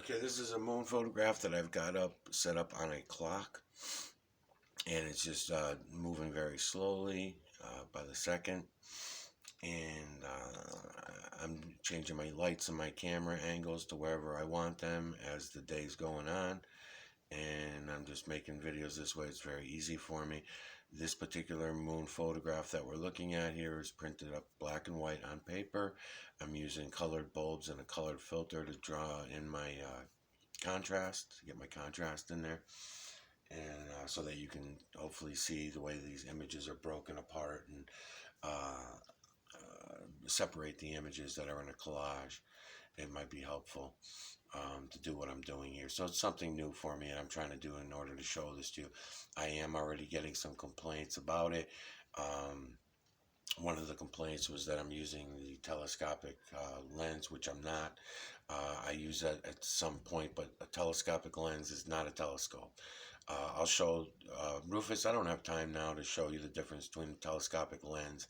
Okay, this is a moon photograph that I've got set up on a clock, and it's just moving very slowly by the second. And I'm changing my lights and my camera angles to wherever I want them as the day's going on. And I'm just making videos this way. It's very easy for me. This particular moon photograph that we're looking at here is printed up black and white on paper. I'm using colored bulbs and a colored filter to draw in my contrast, to get my contrast in there, and so that you can hopefully see the way these images are broken apart and separate the images that are in a collage. It might be helpful to do what I'm doing here. So it's something new for me, and I'm trying to do in order to show this to you. I am already getting some complaints about it. One of the complaints was that I'm using the telescopic lens, which I'm not. I use that at some point, but a telescopic lens is not a telescope. I'll show, Rufus, I don't have time now to show you the difference between a telescopic lens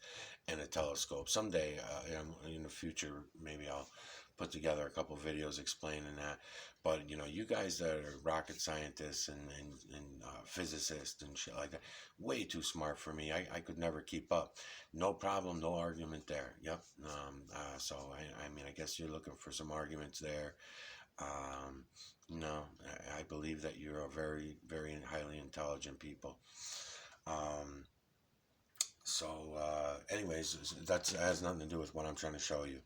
and a telescope. Someday, in the future, maybe I'll put together a couple videos explaining that. But, you guys that are rocket scientists and physicists and shit like that, way too smart for me. I could never keep up. No problem, no argument there. Yep. So, I mean, I guess you're looking for some arguments there. No, I believe that you're a very, very highly intelligent people. Anyways, that has nothing to do with what I'm trying to show you.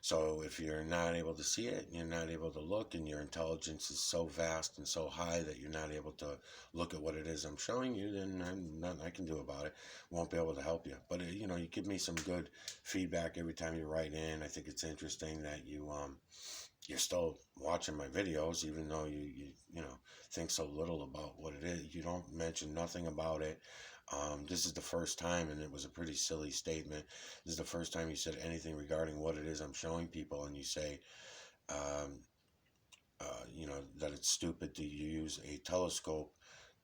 So if you're not able to see it, you're not able to look, and your intelligence is so vast and so high that you're not able to look at what it is I'm showing you, then nothing I can do about it. Won't be able to help you. But you give me some good feedback every time you write in. I think it's interesting that you're still watching my videos, even though you think so little about what it is. You don't mention nothing about it. This is the first time, and it was a pretty silly statement. This is the first time you said anything regarding what it is I'm showing people, and you say, that it's stupid to use a telescope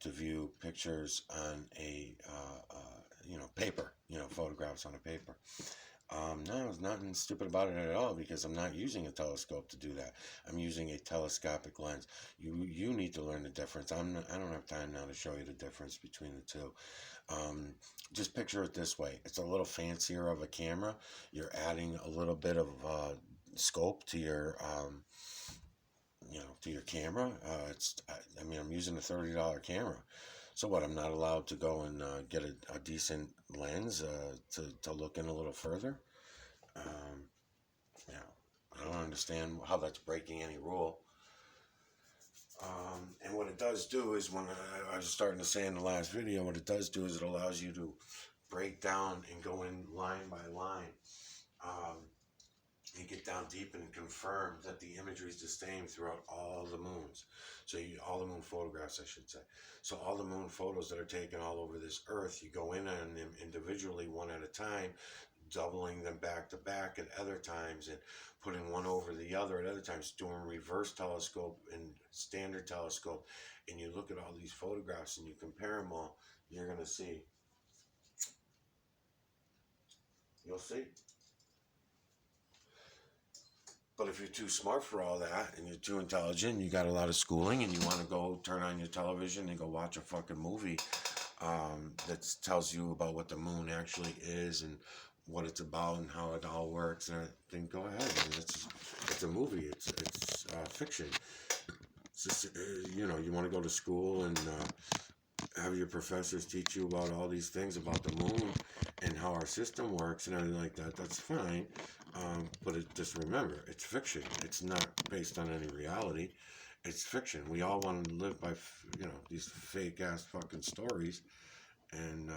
to view pictures on a, paper, photographs on a paper. No, there's nothing stupid about it at all, because I'm not using a telescope to do that. I'm using a telescopic lens. You need to learn the difference. I don't have time now to show you the difference between the two. Just picture it this way. It's a little fancier of a camera. You're adding a little bit of scope to your to your camera. I'm using a $30 camera. So what, I'm not allowed to go and get a decent lens to look in a little further? I don't understand how that's breaking any rule. And what it does do is, when I was starting to say in the last video, what it does do is it allows you to break down and go in line by line. And get down deep and confirm that the imagery is the same throughout all the moons. So all the moon photographs, I should say. So all the moon photos that are taken all over this earth, you go in on them individually, one at a time, doubling them back to back at other times, and putting one over the other at other times, doing reverse telescope and standard telescope. And you look at all these photographs and you compare them all, you're going to see. You'll see. But if you're too smart for all that, and you're too intelligent, and you got a lot of schooling, and you want to go turn on your television and go watch a fucking movie that tells you about what the moon actually is and what it's about and how it all works, then go ahead. I mean, it's a movie. It's fiction. It's just, you want to go to school and have your professors teach you about all these things about the moon and how our system works and everything like that. That's fine. But just remember, it's fiction. It's not based on any reality. It's fiction. We all want to live by, these fake ass fucking stories. And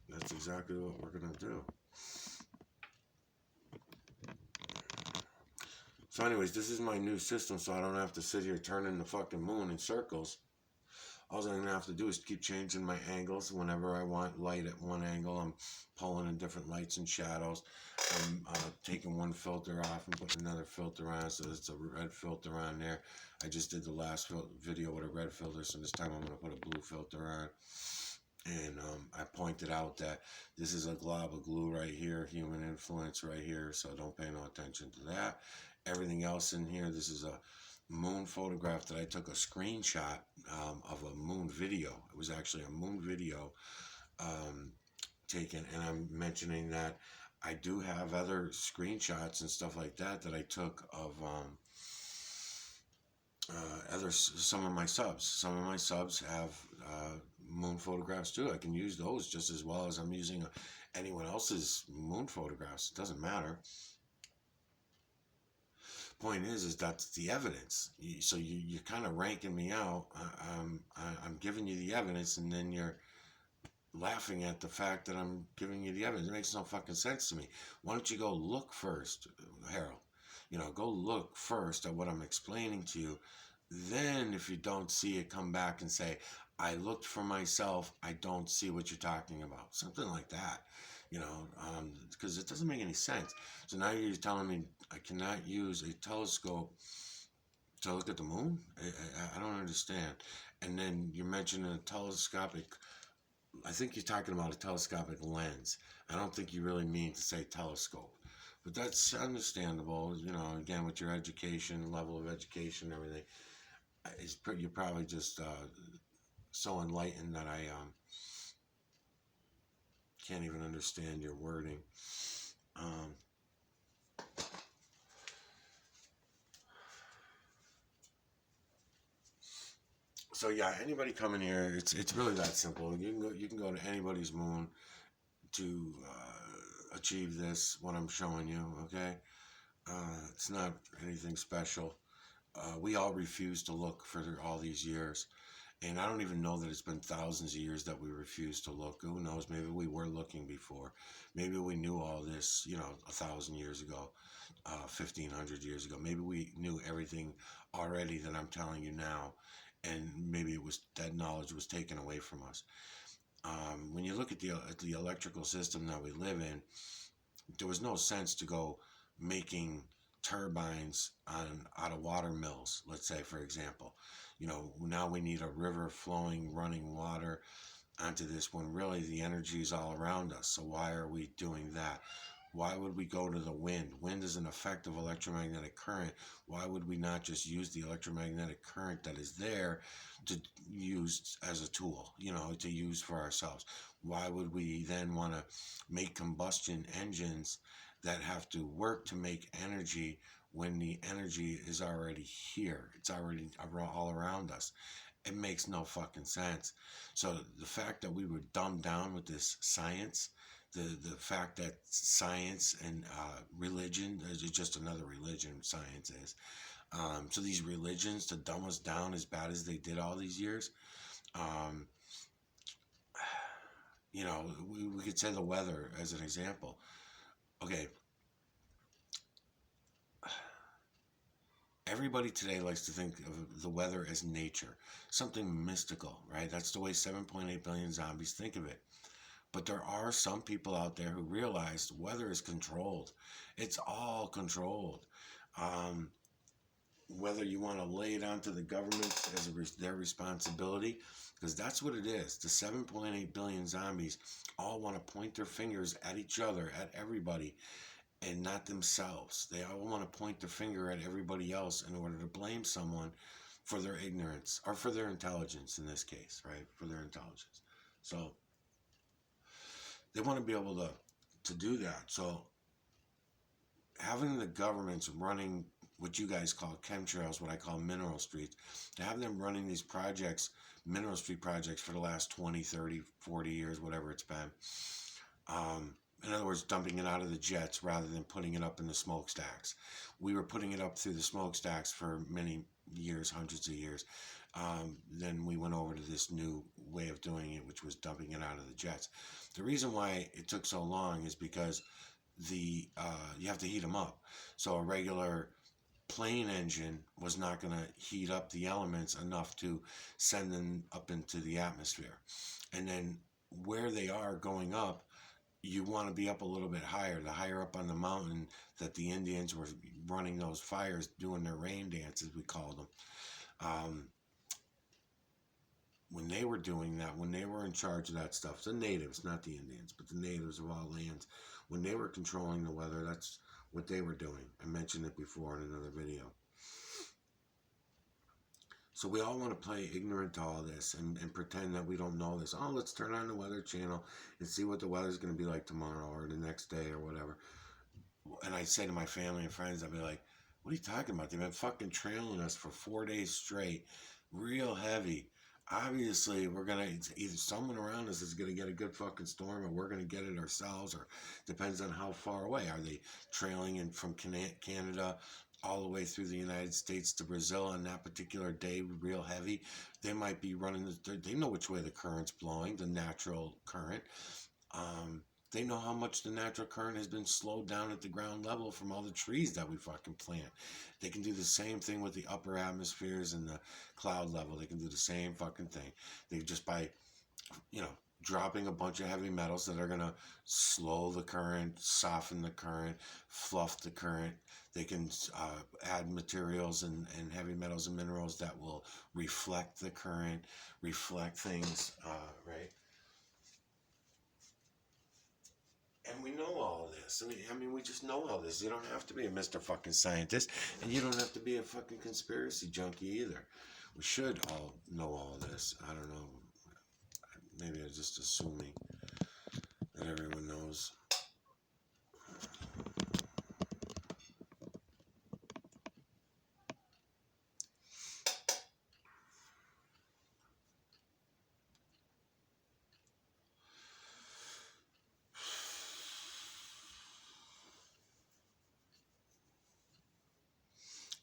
that's exactly what we're going to do. So anyways, this is my new system, so I don't have to sit here turning the fucking moon in circles. All I'm going to have to do is keep changing my angles. Whenever I want light at one angle, I'm pulling in different lights and shadows. I'm taking one filter off and putting another filter on, so it's a red filter on there. I just did the last video with a red filter, so this time I'm going to put a blue filter on. And I pointed out that this is a glob of glue right here, human influence right here, so don't pay no attention to that. Everything else in here, this is a moon photograph that I took a screenshot of a moon video. It was actually a moon video um, taken, and I'm mentioning that I do have other screenshots and stuff like that that I took of some of my subs. Some of my subs have moon photographs too. I can use those just as well as I'm using anyone else's moon photographs. It doesn't matter. Point is that's the evidence. So you're kind of ranking me out. I'm giving you the evidence, and then you're laughing at the fact that I'm giving you the evidence. It makes no fucking sense to me. Why don't you go look first, Harold? You know, go look first at what I'm explaining to you. Then, if you don't see it, come back and say, I looked for myself. I don't see what you're talking about. Something like that, you know, because it doesn't make any sense. So now you're telling me I cannot use a telescope to look at the moon? I don't understand. And then you're mentioning a telescopic, I think you're talking about a telescopic lens. I don't think you really mean to say telescope. But that's understandable, you know, again, with your education, level of education, everything. You're probably just so enlightened that I can't even understand your wording. Um, so yeah, anybody coming here, it's really that simple. You can go to anybody's moon to achieve this. What I'm showing you, okay? It's not anything special. We all refuse to look for all these years. And I don't even know that it's been thousands of years that we refuse to look. Who knows? Maybe we were looking before. Maybe we knew all this, you know, 1,000 years ago, 1,500 years ago. Maybe we knew everything already that I'm telling you now. And maybe it was that knowledge was taken away from us. When you look at the electrical system that we live in, there was no sense to go making turbines out of water mills, let's say, for example. You know, now we need a river flowing, running water onto this when really the energy is all around us. So why are we doing that? Why would we go to the wind? Wind is an effective electromagnetic current. Why would we not just use the electromagnetic current that is there to use as a tool, you know, to use for ourselves? Why would we then want to make combustion engines that have to work to make energy when the energy is already here? It's already all around us. It makes no fucking sense. So the fact that we were dumbed down with this science, the fact that science and religion is just another religion, science is. So these religions to dumb us down as bad as they did all these years, um, you know, we could say the weather as an example. Okay, everybody today likes to think of the weather as nature, something mystical, right? That's the way 7.8 billion zombies think of it. But there are some people out there who realize the weather is controlled. It's all controlled. Um, Whether you want to lay it onto the government as their responsibility, because that's what it is. The 7.8 billion zombies all want to point their fingers at each other, at everybody, and not themselves. They all want to point their finger at everybody else in order to blame someone for their ignorance or for their intelligence in this case, right? For their intelligence. So they want to be able to do that. So having the governments running what you guys call chemtrails, what I call mineral streets, to have them running these projects, mineral street projects for the last 20, 30, 40 years, whatever it's been. In other words, dumping it out of the jets rather than putting it up in the smokestacks. We were putting it up through the smokestacks for many years, hundreds of years. Then we went over to this new way of doing it, which was dumping it out of the jets. The reason why it took so long is because you have to heat them up. So a regular plane engine was not going to heat up the elements enough to send them up into the atmosphere. And then where they are going up, you want to be up a little bit higher, the higher up on the mountain that the Indians were running those fires, doing their rain dances, we called them. When they were doing that, when they were in charge of that stuff, the natives, not the Indians, but the natives of all lands, when they were controlling the weather, that's what they were doing. I mentioned it before in another video. So we all want to play ignorant to all this and pretend that we don't know this. Oh, let's turn on the Weather Channel and see what the weather's going to be like tomorrow or the next day or whatever. And I say to my family and friends, I'll be like, what are you talking about? They've been fucking trailing us for 4 days straight, real heavy. Obviously, we're gonna either someone around us is gonna get a good fucking storm, or we're gonna get it ourselves, or depends on how far away. Are they trailing in from Canada all the way through the United States to Brazil on that particular day, real heavy? They might be running. They know which way the current's blowing, the natural current. Um, they know how much the natural current has been slowed down at the ground level from all the trees that we fucking plant. They can do the same thing with the upper atmospheres and the cloud level. They can do the same fucking thing. They just by, you know, dropping a bunch of heavy metals that are going to slow the current, soften the current, fluff the current. They can add materials and heavy metals and minerals that will reflect the current, reflect things, right? And we know all this. I mean, we just know all this. You don't have to be a Mr. fucking scientist, and you don't have to be a fucking conspiracy junkie either. We should all know all this. I don't know. Maybe I'm just assuming that everyone knows.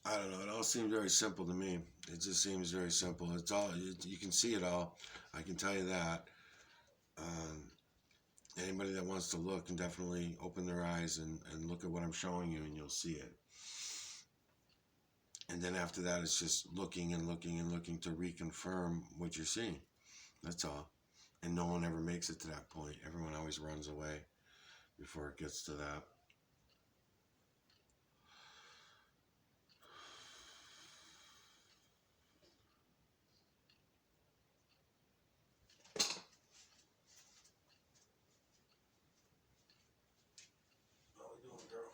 I don't know. It all seems very simple to me. It just seems very simple. It's all you can see it all. I can tell you that. Um, Anybody that wants to look can definitely open their eyes and look at what I'm showing you, and you'll see it. And then after that, it's just looking and looking and looking to reconfirm what you're seeing. That's all. And no one ever makes it to that point. Everyone always runs away before it gets to that. How we doing, girl?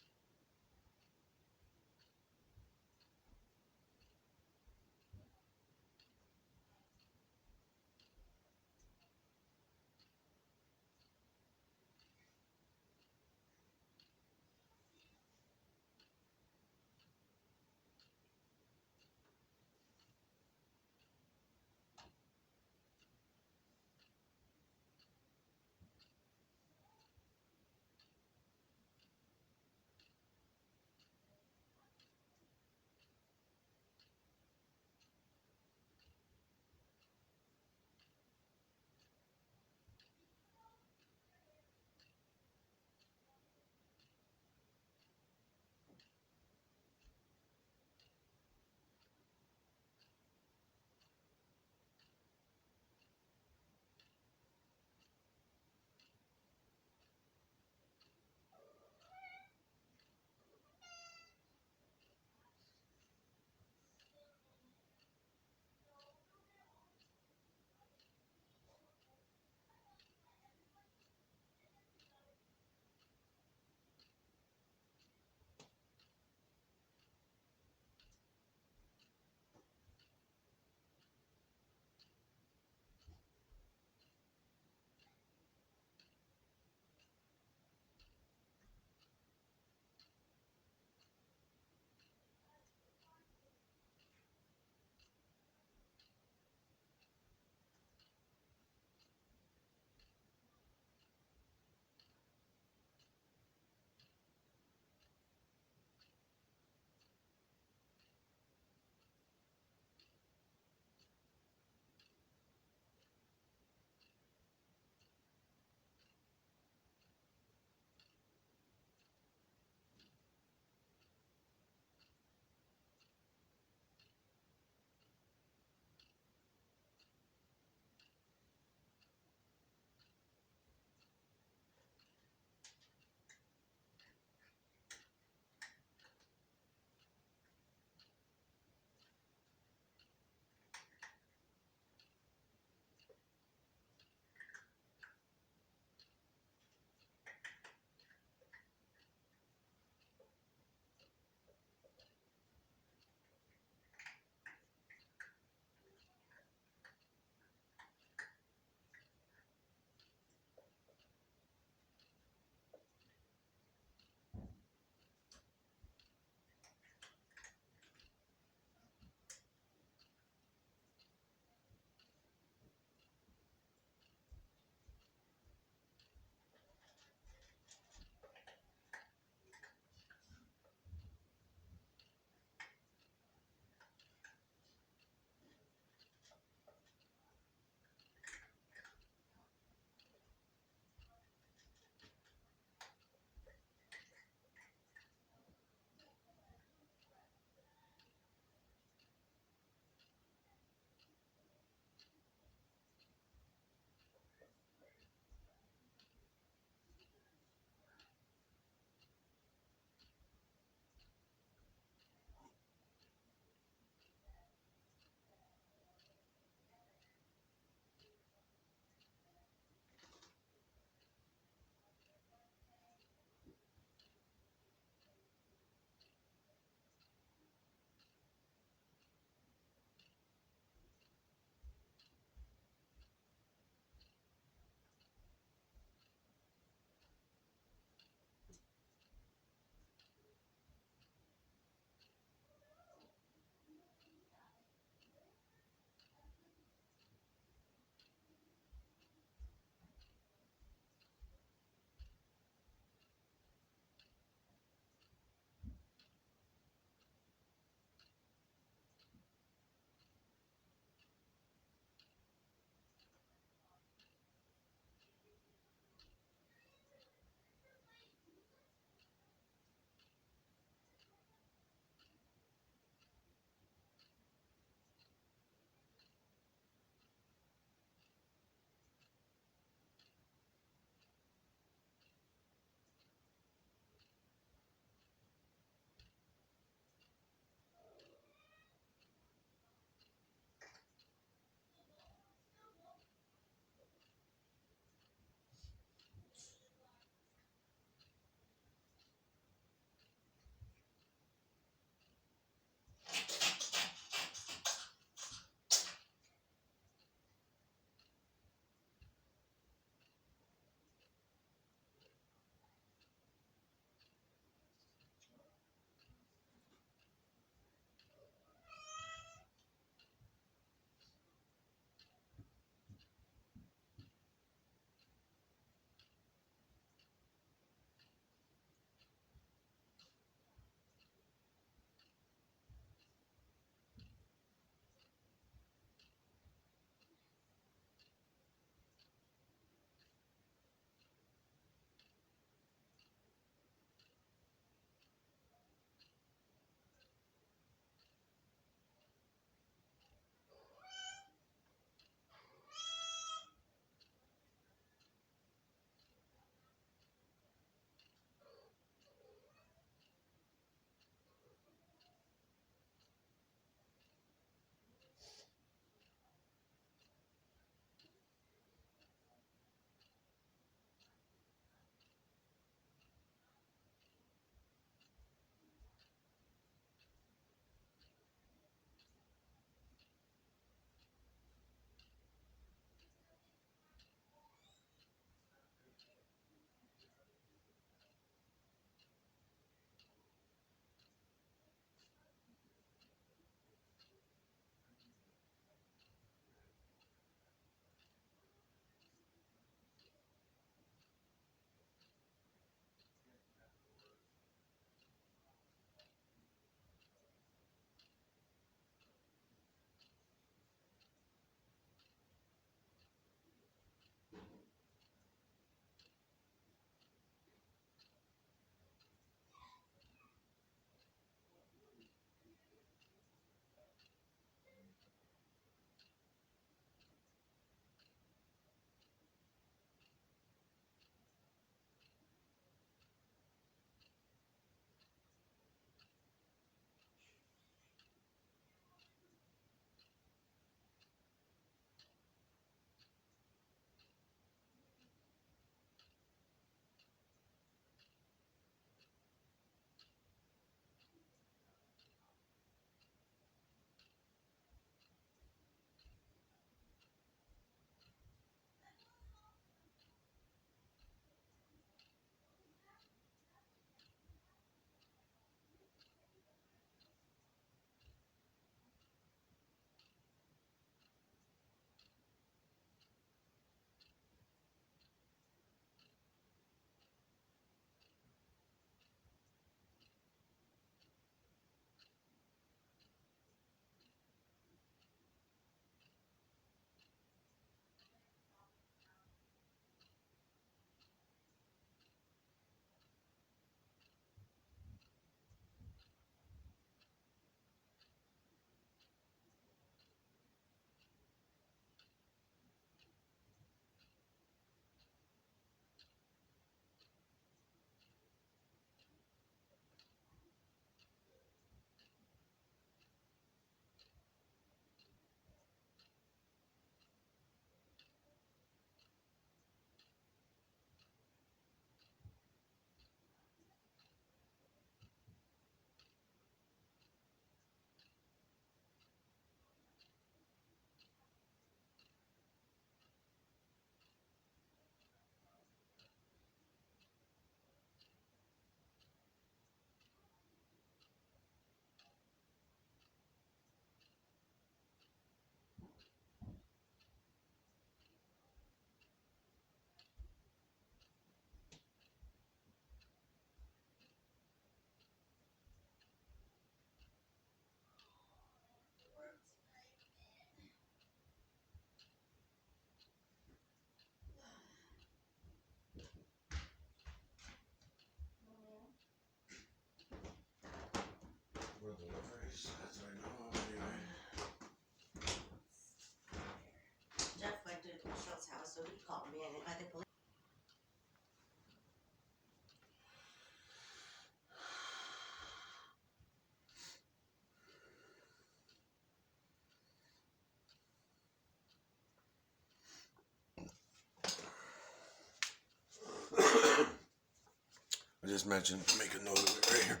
just mentioned, make a note of it right here.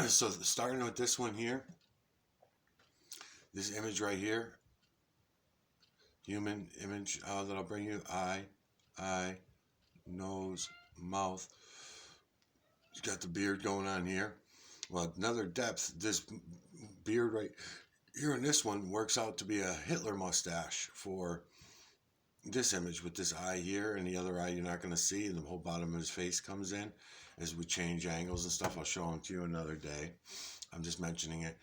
So starting with this one here, this image right here, human image that I'll bring you, eye, nose, mouth. He's got the beard going on here. Well, another depth, this beard right here in this one works out to be a Hitler mustache for this image with this eye here, and the other eye you're not going to see, and the whole bottom of his face comes in as we change angles and stuff. I'll show them to you another day. I'm just mentioning it.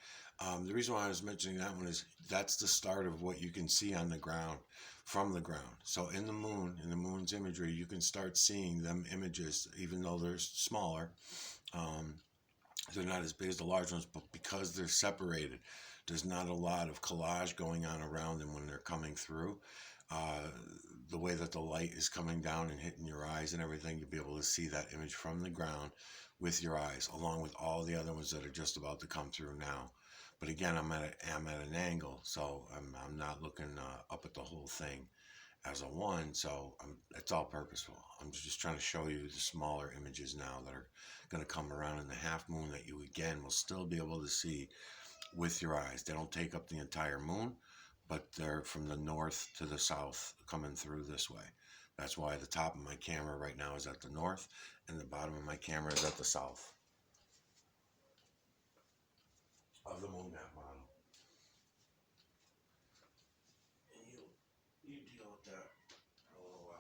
The reason why I was mentioning that one is that's the start of what you can see on the ground, from the ground. So in the moon's imagery, you can start seeing them images, even though they're smaller. They're not as big as the large ones, but because they're separated, there's not a lot of collage going on around them when they're coming through. The way that the light is coming down and hitting your eyes and everything, you'll be able to see that image from the ground with your eyes, along with all the other ones that are just about to come through now. But again, I'm at an angle, so I'm not looking up at the whole thing as a one, so it's all purposeful. I'm just trying to show you the smaller images now that are going to come around in the half moon that you again will still be able to see with your eyes. They don't take up the entire moon, but they're from the north to the south coming through this way. That's why the top of my camera right now is at the north and the bottom of my camera is at the south of the moon map model. And you deal with that for a little while.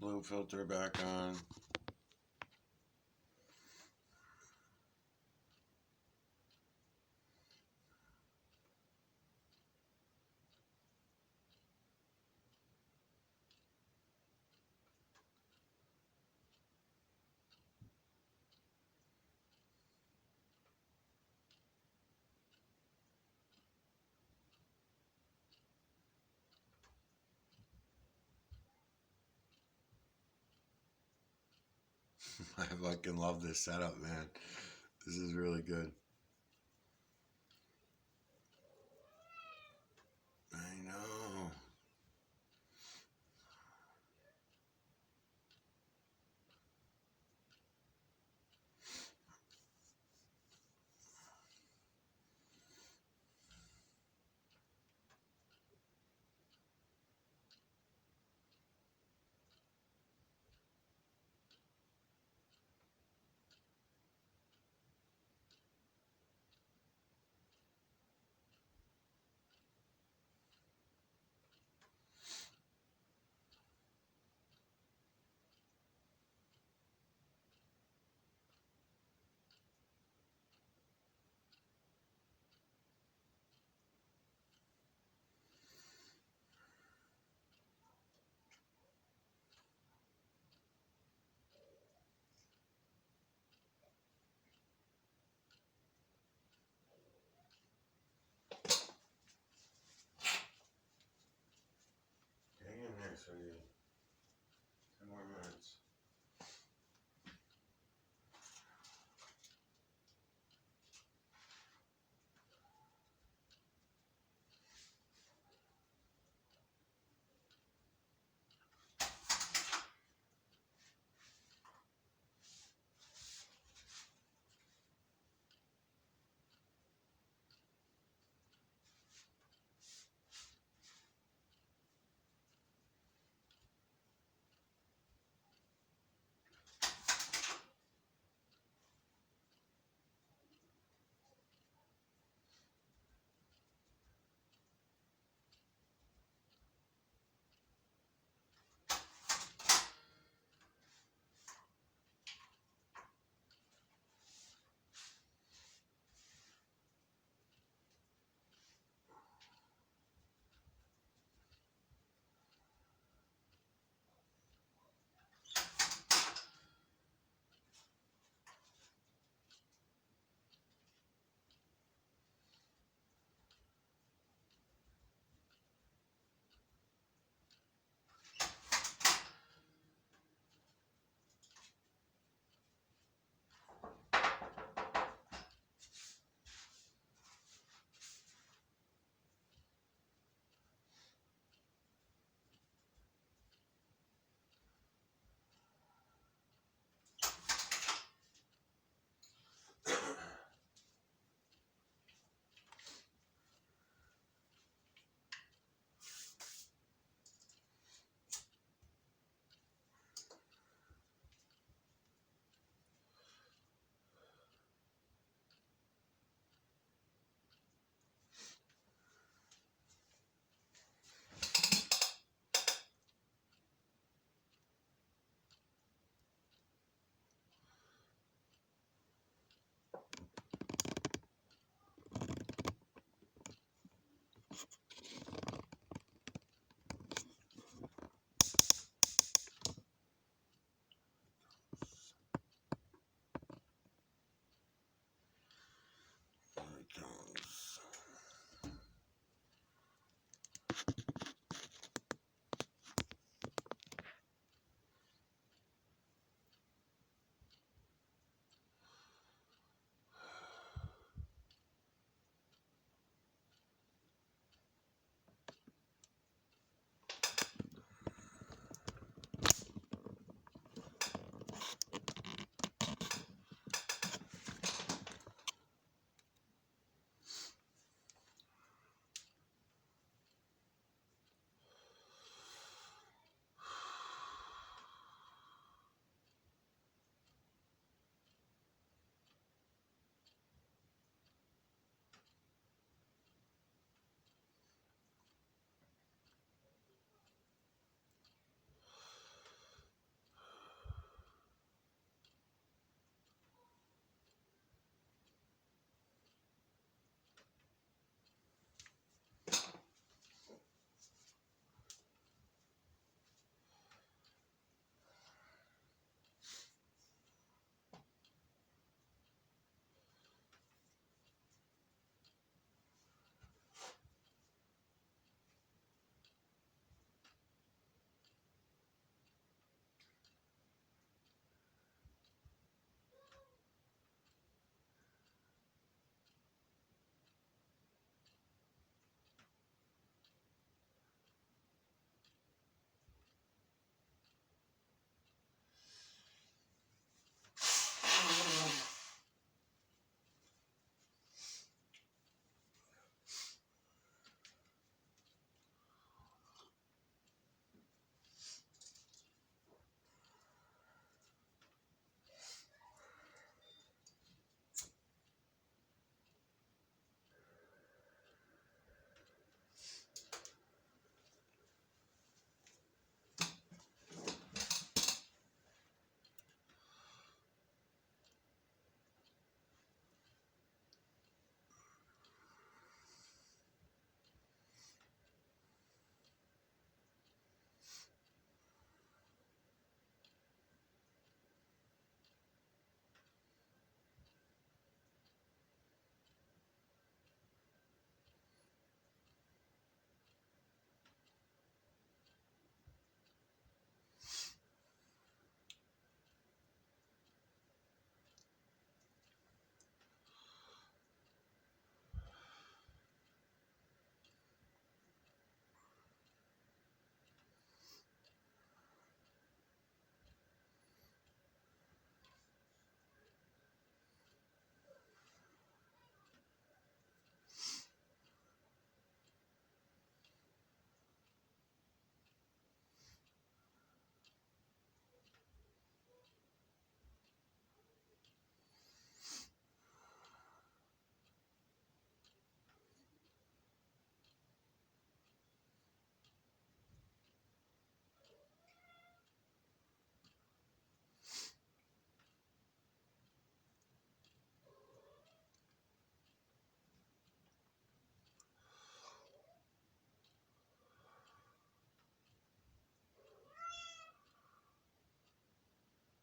Blue filter back on. I fucking love this setup, man. This is really good. I know. Hang in there, sweetie. 10 more minutes.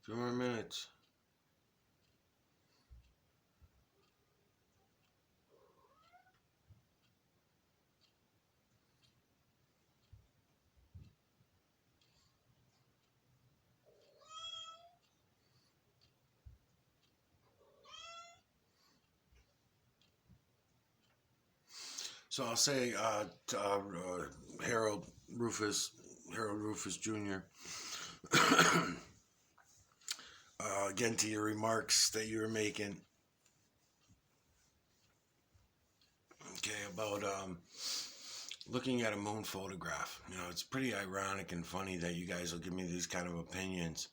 2 more minutes. So I'll say Harold Rufus, Harold Rufus Jr. Again, to your remarks that you were making, okay, about looking at a moon photograph. You know, it's pretty ironic and funny that you guys will give me these kind of opinions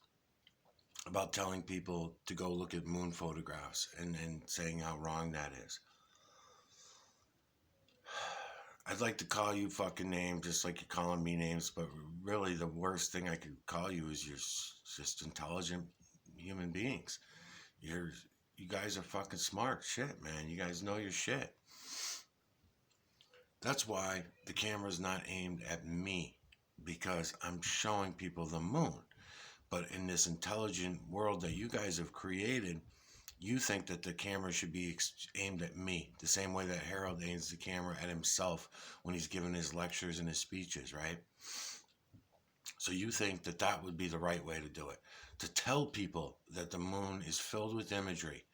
about telling people to go look at moon photographs and saying how wrong that is. I'd like to call you fucking names just like you're calling me names, but really the worst thing I could call you is you're just intelligent human beings. You're you guys are fucking smart shit, man. You guys know your shit. That's why the camera's not aimed at me, because I'm showing people the moon. But in this intelligent world that you guys have created, you think that the camera should be aimed at me, the same way that Harold aims the camera at himself when he's giving his lectures and his speeches, right? So you think that that would be the right way to do it, to tell people that the moon is filled with imagery.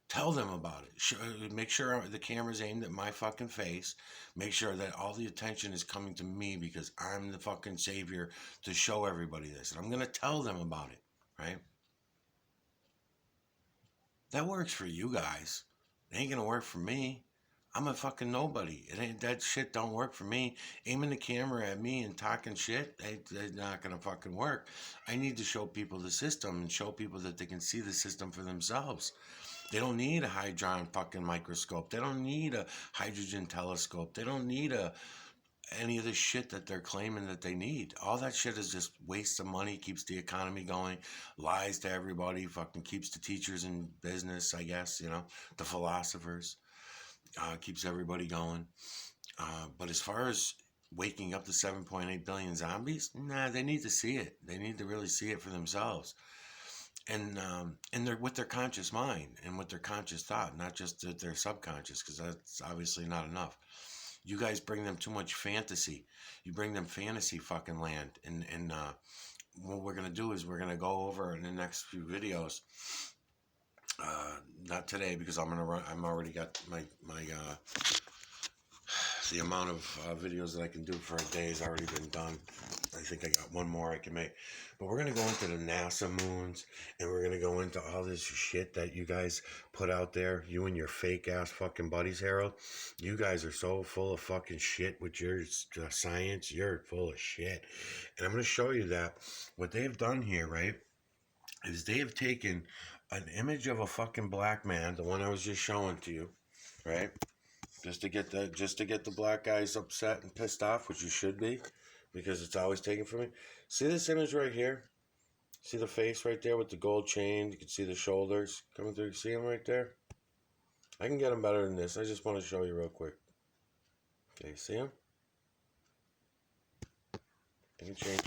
Tell them about it. Make sure the camera's aimed at my fucking face. Make sure that all the attention is coming to me because I'm the fucking savior to show everybody this. And I'm going to tell them about it, right? That works for you guys. It ain't going to work for me. I'm a fucking nobody. It ain't, that shit don't work for me. Aiming the camera at me and talking shit, it's not going to fucking work. I need to show people the system and show people that they can see the system for themselves. They don't need a hydron fucking microscope. They don't need a hydrogen telescope. They don't need any of the shit that they're claiming that they need. All that shit is just waste of money, keeps the economy going, lies to everybody, fucking keeps the teachers in business, I guess, you know, the philosophers, keeps everybody going. But as far as waking up the 7.8 billion zombies, nah, they need to see it. They need to really see it for themselves. And they're with their conscious mind and with their conscious thought, not just their subconscious, because that's obviously not enough. You guys bring them too much fantasy. You bring them fantasy fucking land, and what we're gonna do is we're gonna go over in the next few videos. Not today because I'm gonna run. I'm already got my the amount of videos that I can do for a day has already been done. I think I got one more I can make. But we're going to go into the NASA moons, and we're going to go into all this shit that you guys put out there. You and your fake ass fucking buddies, Harold. You guys are so full of fucking shit with your science. You're full of shit. And I'm going to show you that what they've done here, right, is they have taken an image of a fucking black man, the one I was just showing to you, right? Just to get the black guys upset and pissed off, which you should be, because it's always taken from me. See this image right here? See the face right there with the gold chain? You can see the shoulders coming through. See them right there? I can get them better than this. I just want to show you real quick. Okay, see them? I can change.